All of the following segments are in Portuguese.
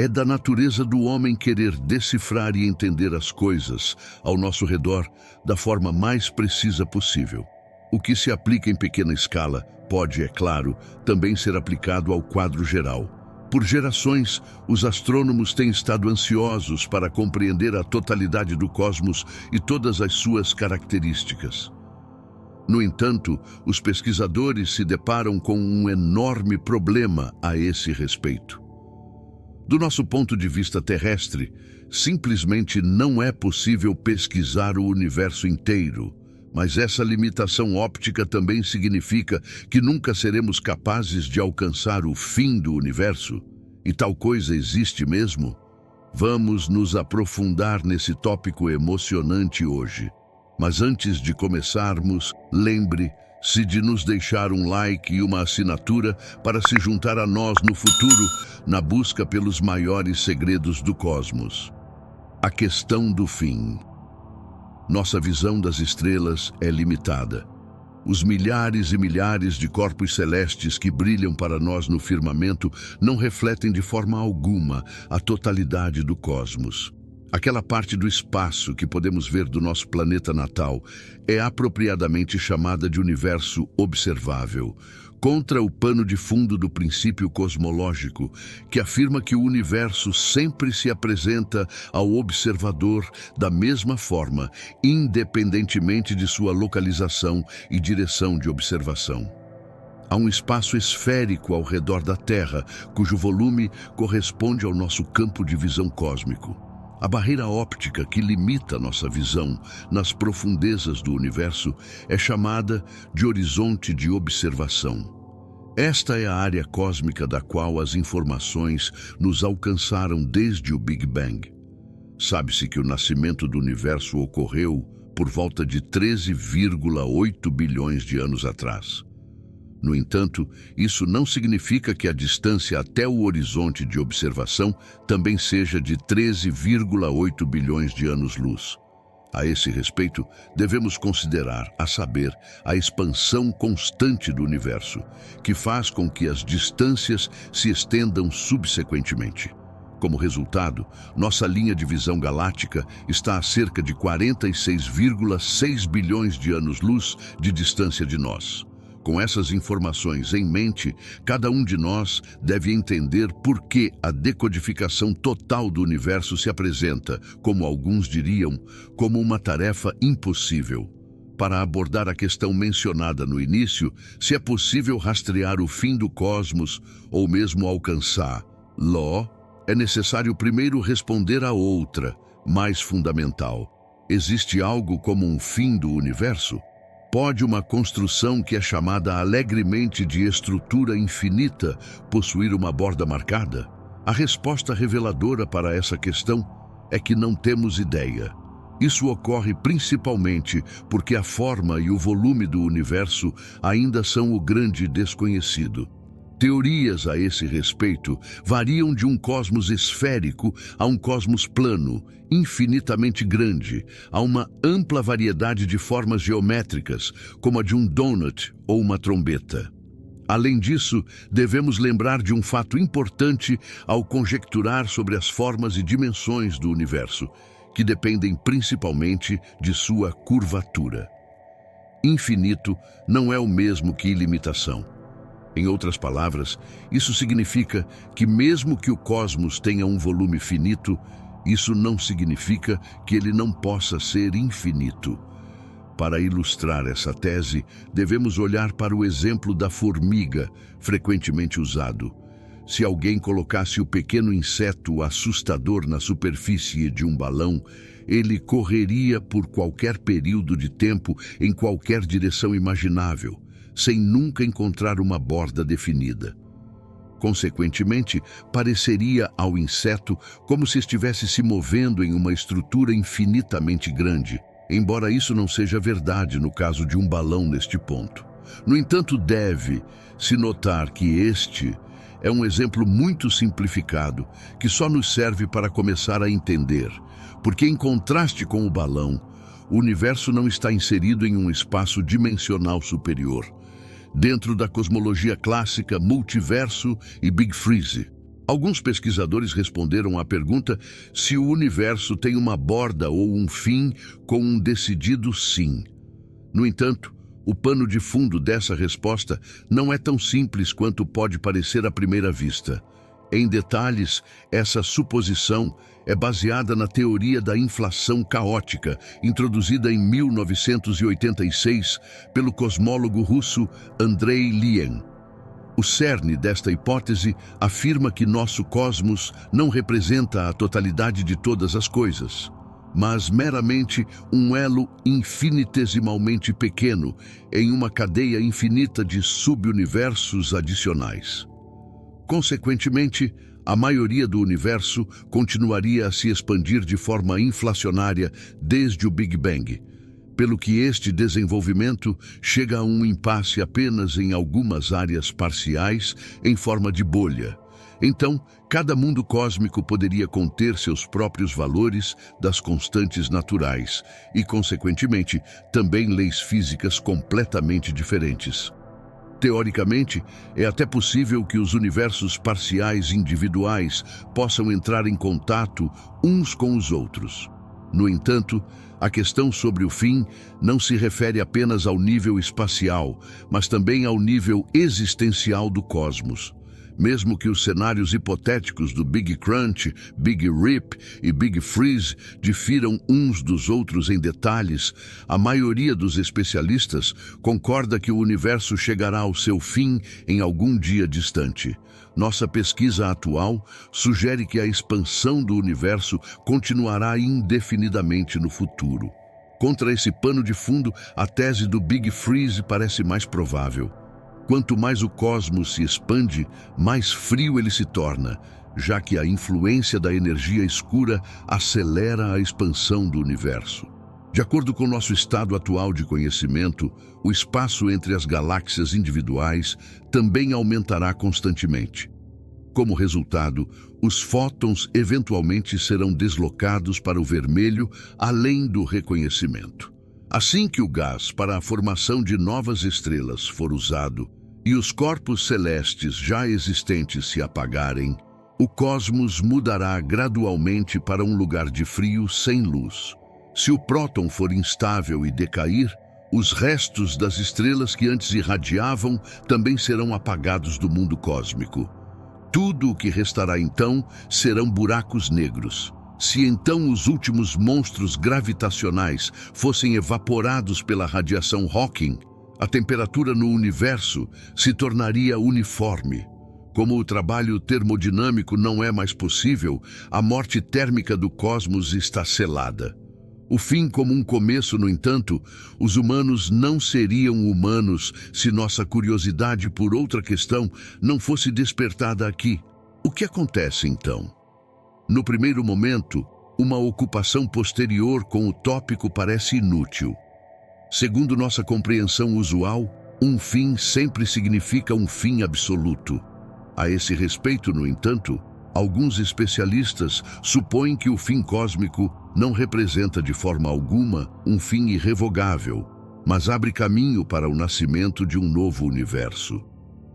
É da natureza do homem querer decifrar e entender as coisas ao nosso redor da forma mais precisa possível. O que se aplica em pequena escala pode, é claro, também ser aplicado ao quadro geral. Por gerações, os astrônomos têm estado ansiosos para compreender a totalidade do cosmos e todas as suas características. No entanto, os pesquisadores se deparam com um enorme problema a esse respeito. Do nosso ponto de vista terrestre, simplesmente não é possível pesquisar o universo inteiro, mas essa limitação óptica também significa que nunca seremos capazes de alcançar o fim do universo. E tal coisa existe mesmo? Vamos nos aprofundar nesse tópico emocionante hoje. Mas antes de começarmos, lembre-se de nos deixar um like e uma assinatura para se juntar a nós no futuro na busca pelos maiores segredos do cosmos. A questão do fim. Nossa visão das estrelas é limitada. Os milhares e milhares de corpos celestes que brilham para nós no firmamento não refletem de forma alguma a totalidade do cosmos. Aquela parte do espaço que podemos ver do nosso planeta natal é apropriadamente chamada de universo observável, contra o pano de fundo do princípio cosmológico, que afirma que o universo sempre se apresenta ao observador da mesma forma, independentemente de sua localização e direção de observação. Há um espaço esférico ao redor da Terra, cujo volume corresponde ao nosso campo de visão cósmico. A barreira óptica que limita nossa visão nas profundezas do universo é chamada de horizonte de observação. Esta é a área cósmica da qual as informações nos alcançaram desde o Big Bang. Sabe-se que o nascimento do universo ocorreu por volta de 13,8 bilhões de anos atrás. No entanto, isso não significa que a distância até o horizonte de observação também seja de 13,8 bilhões de anos-luz. A esse respeito, devemos considerar, a saber, a expansão constante do universo, que faz com que as distâncias se estendam subsequentemente. Como resultado, nossa linha de visão galáctica está a cerca de 46,6 bilhões de anos-luz de distância de nós. Com essas informações em mente, cada um de nós deve entender por que a decodificação total do universo se apresenta, como alguns diriam, como uma tarefa impossível. Para abordar a questão mencionada no início, se é possível rastrear o fim do cosmos ou mesmo alcançá-lo, é necessário primeiro responder a outra, mais fundamental. Existe algo como um fim do universo? Pode uma construção que é chamada alegremente de estrutura infinita possuir uma borda marcada? A resposta reveladora para essa questão é que não temos ideia. Isso ocorre principalmente porque a forma e o volume do universo ainda são o grande desconhecido. Teorias a esse respeito variam de um cosmos esférico a um cosmos plano, infinitamente grande, a uma ampla variedade de formas geométricas, como a de um donut ou uma trombeta. Além disso, devemos lembrar de um fato importante ao conjecturar sobre as formas e dimensões do universo, que dependem principalmente de sua curvatura. Infinito não é o mesmo que ilimitação. Em outras palavras, isso significa que mesmo que o cosmos tenha um volume finito, isso não significa que ele não possa ser infinito. Para ilustrar essa tese, devemos olhar para o exemplo da formiga, frequentemente usado. Se alguém colocasse o pequeno inseto assustador na superfície de um balão, ele correria por qualquer período de tempo em qualquer direção imaginável, sem nunca encontrar uma borda definida. Consequentemente, pareceria ao inseto como se estivesse se movendo em uma estrutura infinitamente grande, embora isso não seja verdade no caso de um balão neste ponto. No entanto, deve-se notar que este é um exemplo muito simplificado que só nos serve para começar a entender, porque em contraste com o balão, o universo não está inserido em um espaço dimensional superior. Dentro da cosmologia clássica, multiverso e Big Freeze, Alguns pesquisadores responderam à pergunta se o universo tem uma borda ou um fim com um decidido sim. No entanto, o pano de fundo dessa resposta não é tão simples quanto pode parecer à primeira vista. Em detalhes, essa suposição é baseada na teoria da inflação caótica, introduzida em 1986 pelo cosmólogo russo Andrei Lien. O cerne desta hipótese afirma que nosso cosmos não representa a totalidade de todas as coisas, mas meramente um elo infinitesimalmente pequeno em uma cadeia infinita de subuniversos adicionais. Consequentemente, a maioria do universo continuaria a se expandir de forma inflacionária desde o Big Bang, pelo que este desenvolvimento chega a um impasse apenas em algumas áreas parciais em forma de bolha. Então, cada mundo cósmico poderia conter seus próprios valores das constantes naturais e, consequentemente, também leis físicas completamente diferentes. Teoricamente, é até possível que os universos parciais individuais possam entrar em contato uns com os outros. No entanto, a questão sobre o fim não se refere apenas ao nível espacial, mas também ao nível existencial do cosmos. Mesmo que os cenários hipotéticos do Big Crunch, Big Rip e Big Freeze difiram uns dos outros em detalhes, a maioria dos especialistas concorda que o universo chegará ao seu fim em algum dia distante. Nossa pesquisa atual sugere que a expansão do universo continuará indefinidamente no futuro. Contra esse pano de fundo, a tese do Big Freeze parece mais provável. Quanto mais o cosmos se expande, mais frio ele se torna, já que a influência da energia escura acelera a expansão do universo. De acordo com nosso estado atual de conhecimento, o espaço entre as galáxias individuais também aumentará constantemente. Como resultado, os fótons eventualmente serão deslocados para o vermelho além do reconhecimento. Assim que o gás para a formação de novas estrelas for usado e os corpos celestes já existentes se apagarem, o cosmos mudará gradualmente para um lugar de frio sem luz. Se o próton for instável e decair, os restos das estrelas que antes irradiavam também serão apagados do mundo cósmico. Tudo o que restará então serão buracos negros. Se então os últimos monstros gravitacionais fossem evaporados pela radiação Hawking, a temperatura no universo se tornaria uniforme. Como o trabalho termodinâmico não é mais possível, a morte térmica do cosmos está selada. O fim como um começo, no entanto, os humanos não seriam humanos se nossa curiosidade por outra questão não fosse despertada aqui. O que acontece então? No primeiro momento, uma ocupação posterior com o tópico parece inútil. Segundo nossa compreensão usual, um fim sempre significa um fim absoluto. A esse respeito, no entanto, alguns especialistas supõem que o fim cósmico não representa de forma alguma um fim irrevogável, mas abre caminho para o nascimento de um novo universo.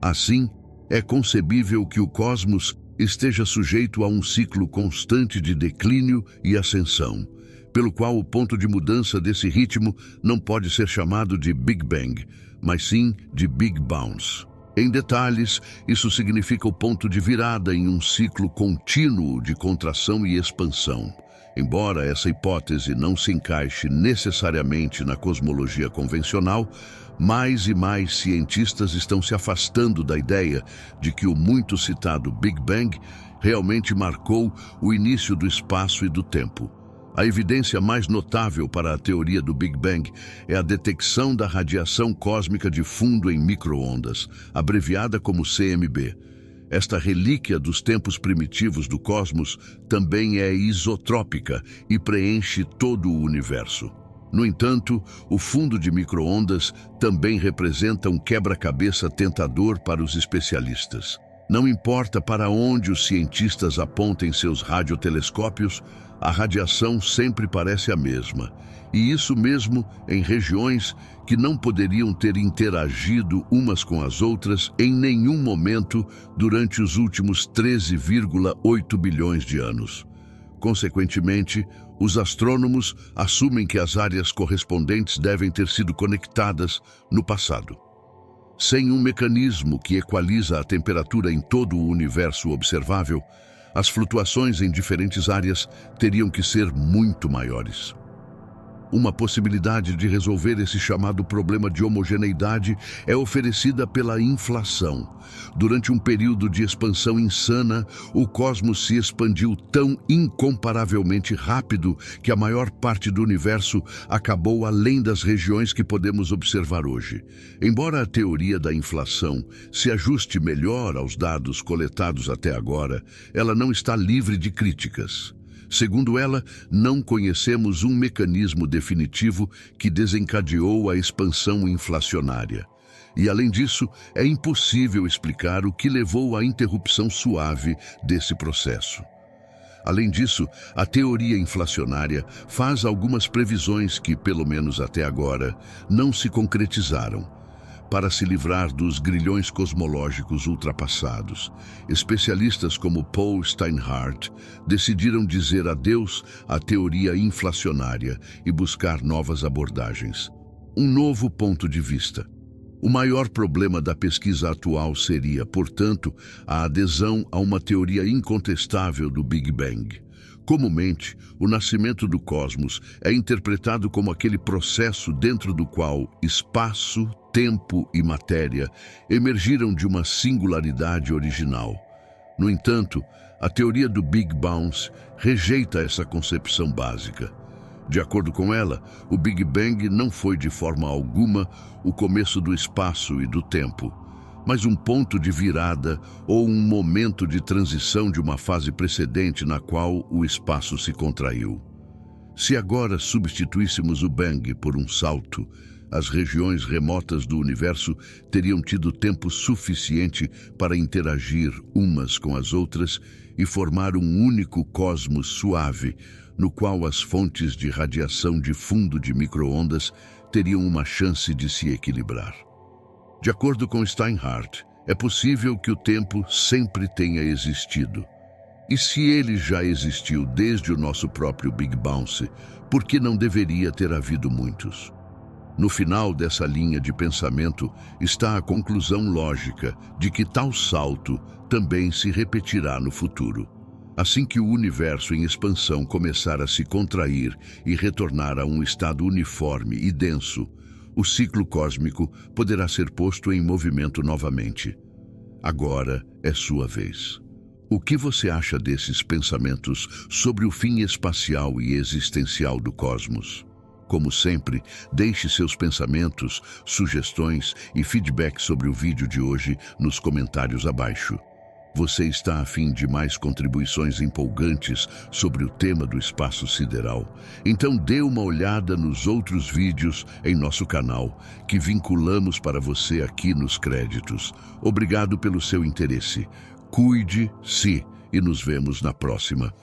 Assim, é concebível que o cosmos esteja sujeito a um ciclo constante de declínio e ascensão, pelo qual o ponto de mudança desse ritmo não pode ser chamado de Big Bang, mas sim de Big Bounce. Em detalhes, isso significa o ponto de virada em um ciclo contínuo de contração e expansão. Embora essa hipótese não se encaixe necessariamente na cosmologia convencional, mais e mais cientistas estão se afastando da ideia de que o muito citado Big Bang realmente marcou o início do espaço e do tempo. A evidência mais notável para a teoria do Big Bang é a detecção da radiação cósmica de fundo em micro-ondas, abreviada como CMB. Esta relíquia dos tempos primitivos do cosmos também é isotrópica e preenche todo o universo. No entanto, o fundo de micro-ondas também representa um quebra-cabeça tentador para os especialistas. Não importa para onde os cientistas apontem seus radiotelescópios, a radiação sempre parece a mesma. E isso mesmo em regiões que não poderiam ter interagido umas com as outras em nenhum momento durante os últimos 13,8 bilhões de anos. Consequentemente, os astrônomos assumem que as áreas correspondentes devem ter sido conectadas no passado. Sem um mecanismo que equaliza a temperatura em todo o universo observável, as flutuações em diferentes áreas teriam que ser muito maiores. Uma possibilidade de resolver esse chamado problema de homogeneidade é oferecida pela inflação. Durante um período de expansão insana, o cosmos se expandiu tão incomparavelmente rápido que a maior parte do universo acabou além das regiões que podemos observar hoje. Embora a teoria da inflação se ajuste melhor aos dados coletados até agora, ela não está livre de críticas. Segundo ela, não conhecemos um mecanismo definitivo que desencadeou a expansão inflacionária. E, além disso, é impossível explicar o que levou à interrupção suave desse processo. Além disso, a teoria inflacionária faz algumas previsões que, pelo menos até agora, não se concretizaram. Para se livrar dos grilhões cosmológicos ultrapassados, especialistas como Paul Steinhardt decidiram dizer adeus à teoria inflacionária e buscar novas abordagens. Um novo ponto de vista. O maior problema da pesquisa atual seria, portanto, a adesão a uma teoria incontestável do Big Bang. Comumente, o nascimento do cosmos é interpretado como aquele processo dentro do qual espaço, tempo e matéria emergiram de uma singularidade original. No entanto, a teoria do Big Bounce rejeita essa concepção básica. De acordo com ela, o Big Bang não foi de forma alguma o começo do espaço e do tempo, mas um ponto de virada ou um momento de transição de uma fase precedente na qual o espaço se contraiu. Se agora substituíssemos o Bang por um salto, as regiões remotas do universo teriam tido tempo suficiente para interagir umas com as outras e formar um único cosmos suave, no qual as fontes de radiação de fundo de micro-ondas teriam uma chance de se equilibrar. De acordo com Steinhardt, é possível que o tempo sempre tenha existido. E se ele já existiu desde o nosso próprio Big Bounce, por que não deveria ter havido muitos? No final dessa linha de pensamento está a conclusão lógica de que tal salto também se repetirá no futuro. Assim que o universo em expansão começar a se contrair e retornar a um estado uniforme e denso, o ciclo cósmico poderá ser posto em movimento novamente. Agora é sua vez. O que você acha desses pensamentos sobre o fim espacial e existencial do cosmos? Como sempre, deixe seus pensamentos, sugestões e feedback sobre o vídeo de hoje nos comentários abaixo. Você está a fim de mais contribuições empolgantes sobre o tema do espaço sideral? Então dê uma olhada nos outros vídeos em nosso canal, que vinculamos para você aqui nos créditos. Obrigado pelo seu interesse. Cuide-se e nos vemos na próxima.